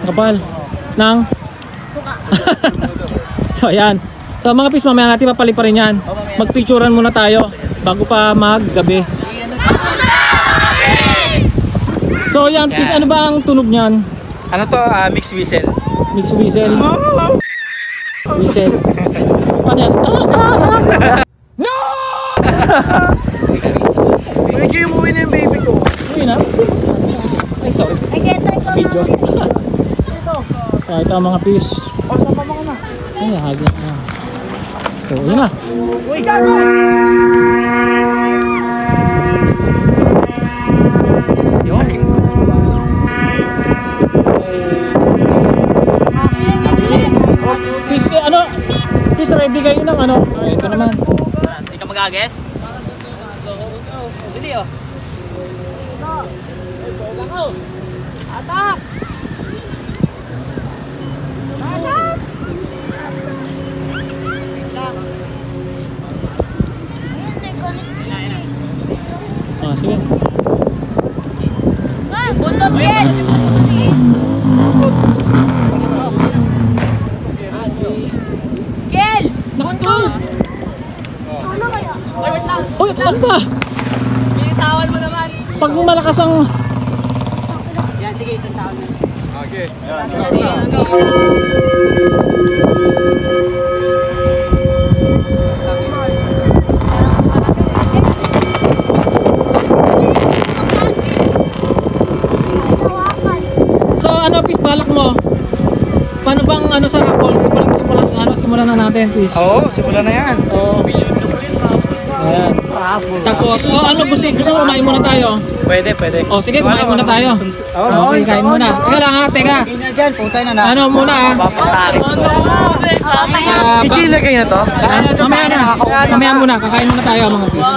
Kapal ng so ayan. So mga pis, mamaya natin papaliparin yan. Magpicturean muna tayo bago pa maggabi. So ayan pis, ano ba ang tunog niyan? Ano to? Mixed whistle. Mixed whistle. Whistle. Ano yan? No! Bigay mo na yung baby ko. Uy na. Ay, sorry. Video. Ito ang mga pis. O, sama mo ko na. Ay, hagit na. So, yun na. Uy, gago! Yun. Pis, ano? Pis, ready kayo ng ano? Ito naman. Hindi ka mag-ages? Dili oh. Atak! Ah, sige. Buntog yan! Kel! Buntog! Ano kaya? Uy, ano ba? Binitawan mo naman. Pag malakas ang... Yan, sige, isang taon na. Okay. So ano pis, balak mo? Paano bang ano sa raffle? Simulan na natin pis. Oo, simulan na yan. Oo. Ayan. Tapos, ano gusto mo kumain muna tayo? Pwede. Oh, sige, kumain muna tayo. Okay, kain muna. Teka lang ha, teka. Hindi na dyan, putay na na. Ano muna ha? Papasari. Ilagay na to? Mamaya muna, kakain muna tayo mga pis.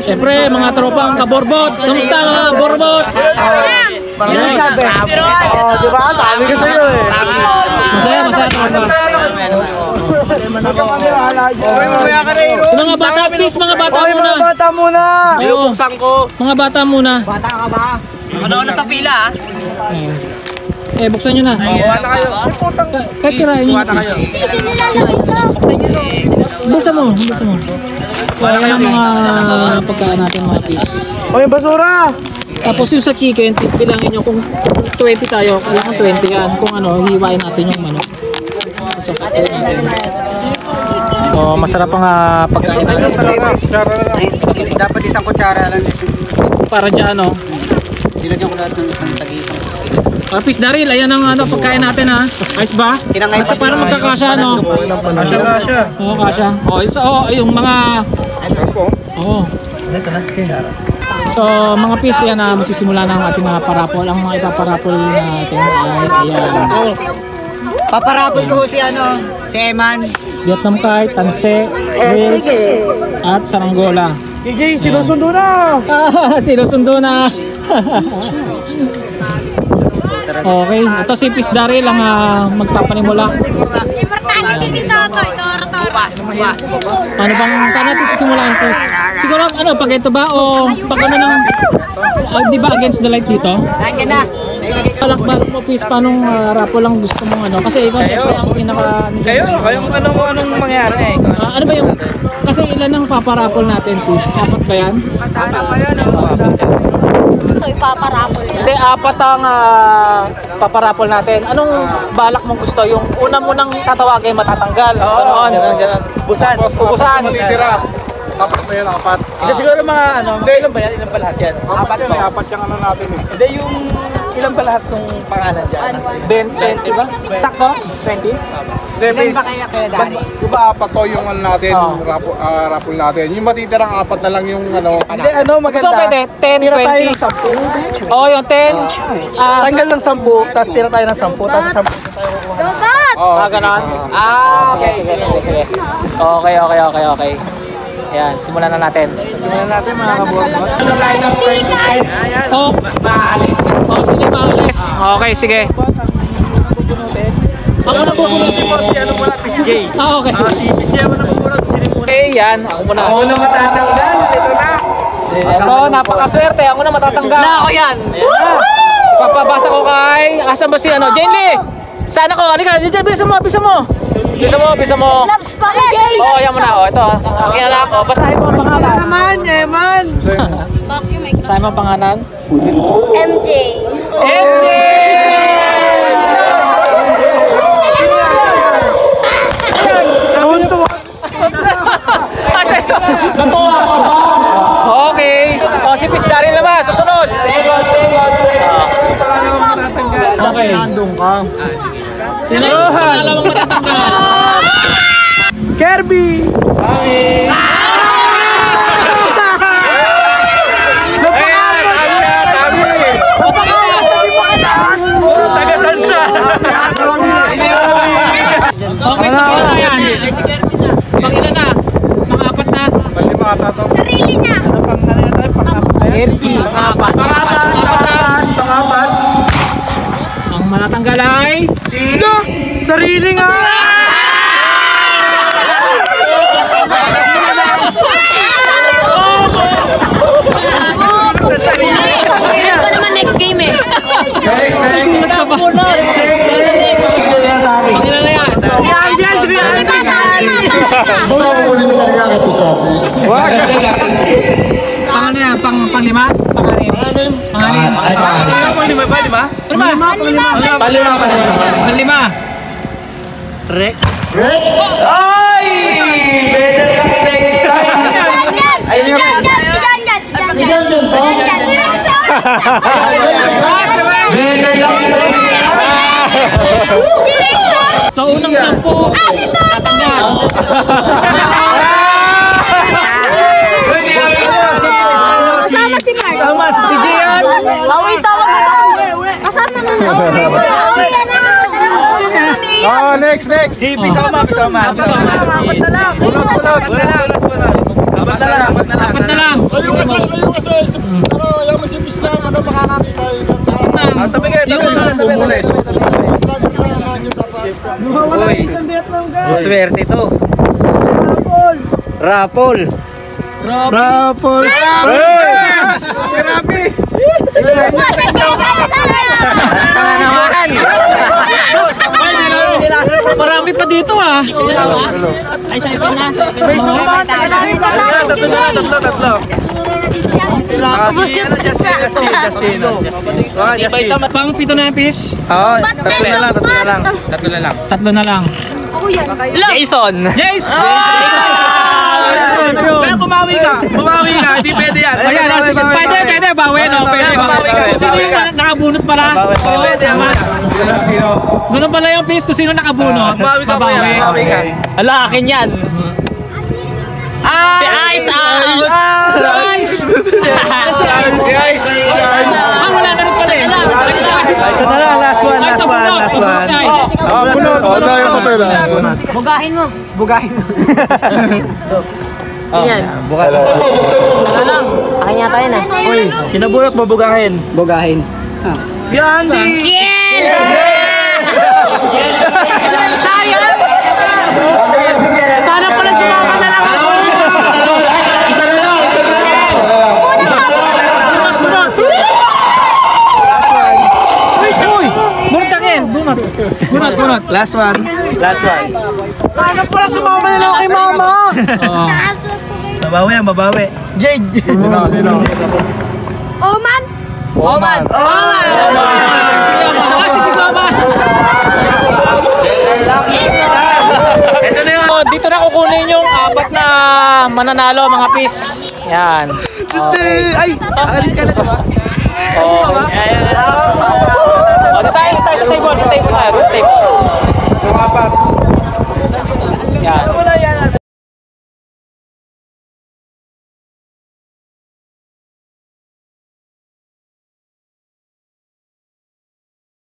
Siyempre, mga tropang kaborbot. Kamusta mga borbot? Yan sabi. Oh, di ba? Sabi ko sa'yo eh. Masaya tropa. Okay, mamaya ka na yun. Mga bata, please, mga bata Okay, muna. mga bata muna. Oo, Buksan ko. mga bata muna. Bata ka ba? Ano na sa pila ah? Buksan nyo na. Kuha na kayo. Kahit sirahin nyo. Kuha na kayo. Sige, nilalagay ko. Buksan mo. So, ayan ang mga pagkaan natin mga pis. Okay, basura. Tapos yung sa chicken, pis, bilangin nyo kung 20 tayo, kailangan 20 yan. Kung ano, hiwain natin yung manok. So, masarap ang pagkain natin. Dapat isang kutsara lang. Para dyan, ano. Dilagyan ko lahat ng isang tag-isang. Pis, Daryl, ayan ang pagkain natin ha. Ayos ba? Tinangay pa Para magkakasya, no? Kasya. Oo, kasya. Yung mga... Oo. So, mga pis, yan na magsisimula na ang ating parapol. Ang mga ipaparapol natin ay, ayan. Paparapol ko si si Eman. Vietnam Kite, Tanse, Reels, at Saranggola. Gigi, sinusundo na. Sinusundo na. Okay, ito si Pis Daryl ang magpapanimula. Importante din sa ito. Ano bang natin sisimulan Pis? Siguro pag ito ba o pag ano ng di ba against the light dito? Nandiyan na. Balak mo Pis, paanong raffle lang gusto mong kasi ikaw siyempre ang pinaka... Kayong anong mangyari eh. Ano ba yung... Kasi ilan ang paparapol natin Pis? 4 ba yan? Sana pa yan. Ito, ipaparapol yan. Hindi, 4 ang paparapol natin. Anong balak mong gusto? Yung una mo nang tatawagin matatanggal? Oo, ganun. Busan. Matitira. Tapos na yan, 4. Hindi siguro mga ilan ba yan? Ilan ba lahat yan? 4 yan, 4 yung natin eh. Hindi yung ilan ba lahat ng pangalan dyan? 20 ba? Sakto? 20? Ilan ba kaya Dani? Diba 4 to yung natin, raffle natin. Yung matitirang 4 na lang yung Hindi, maganda. So pwede? 10, Tira tayo 20? ng 10. Oo, yung 10. Tanggal ng 10, tapos tira tayo ng 10, tapos sa 10 tayo kukuha. Robot! Ganon? Okay. Sige. Okay. Ayan, simulan na natin. Simulan natin mga kabuhat. Oh, sige, maalis. Okay, sige. Ako na pupunutin mo. Si muna, Miss J. Okay. Si Miss J mo na pupunod. Okay, yan. Ako muna. Ako na matatanggal. Ito na. Ito, napakaswerte. Ako na matatanggal. Na ako yan. Papabasa ko kay Asan ba si ano? Jane Lee! Saan ako? Halika, dito, bisa mo. Bisa mo. Loves pa ka, Jay! Oo, yan mo na. O, ito. Akin na ako. Basahin mo ang pangalan. Eman! Basahin mo ang pangalan. MJ. MJ! Okay. O, si Pis Daryl naman. Susunod. Okay. Nandun ka. Sino yung pangalawang matatanggal? Kirby! Okay, pang-ilan na yan? Pang-ilan na? Pang-apat na? Palima ata to. Sarili niya. Kirby! Pang-apat na? Ang matatanggal ay... Sino? Sarili nga! Yan pa naman next game eh. Pang-ilan na yan? Pang-ano yan? Pang-lima? Pang-anim? Pang-anim? Palima? Pang-lima? Rek? Ay! Better luck next time! Si Ganyan! Si Ganyan! Si Ganyan! Si Ganyan! Si Rexon! Better luck next time! Si Rexon! So, unang 10. Si Toto! Kasama si Mark. Sama Si Gian? Awi, tawag na. Kasama na. Awi, yan na. Oh, next. JB, sama. Apat na lang. Layo kasi, ayaw mo si Bislang, makakakita yun. Tabi kayo. Uy, swerte to. Rapol. Grabe! Sana naman. Marami pa dito ah. Ay, sa ito na. Tatlo. Pang-pito na yung fish. Oo, tatlo na lang. Tatlo na lang. Ako yan. Jason! Jason! Bumawi ka, hindi pwede yan. Ayan, pwede, bawi, no? Pwede. Kung sino yung nakabunot pala. Oo, tama. Ganun pala yung fish, kung sino nakabunot. Bawi ka. Ala, akin yan. Si Ice out! Si Ice! Wala na rin pala eh. Isa na lang, last one. Bunot. Oh, tayo mo tayo lang. Bugahin mo. Yan. Bukas. Ano lang? Akin yata yan eh. Uy, kinabunot mo bugahin. Yan, di. Sana pala sumama na lang ako. Uy! Bunot ka kin! Bunot! Last one. Sana pala sumama na lang kay mama! Babawi. Jade. Oman! Si Pisoma! Oh, dito na kukunin yung 4 na mananalo mga pis. Yan. Ay, alis ka na. Oh.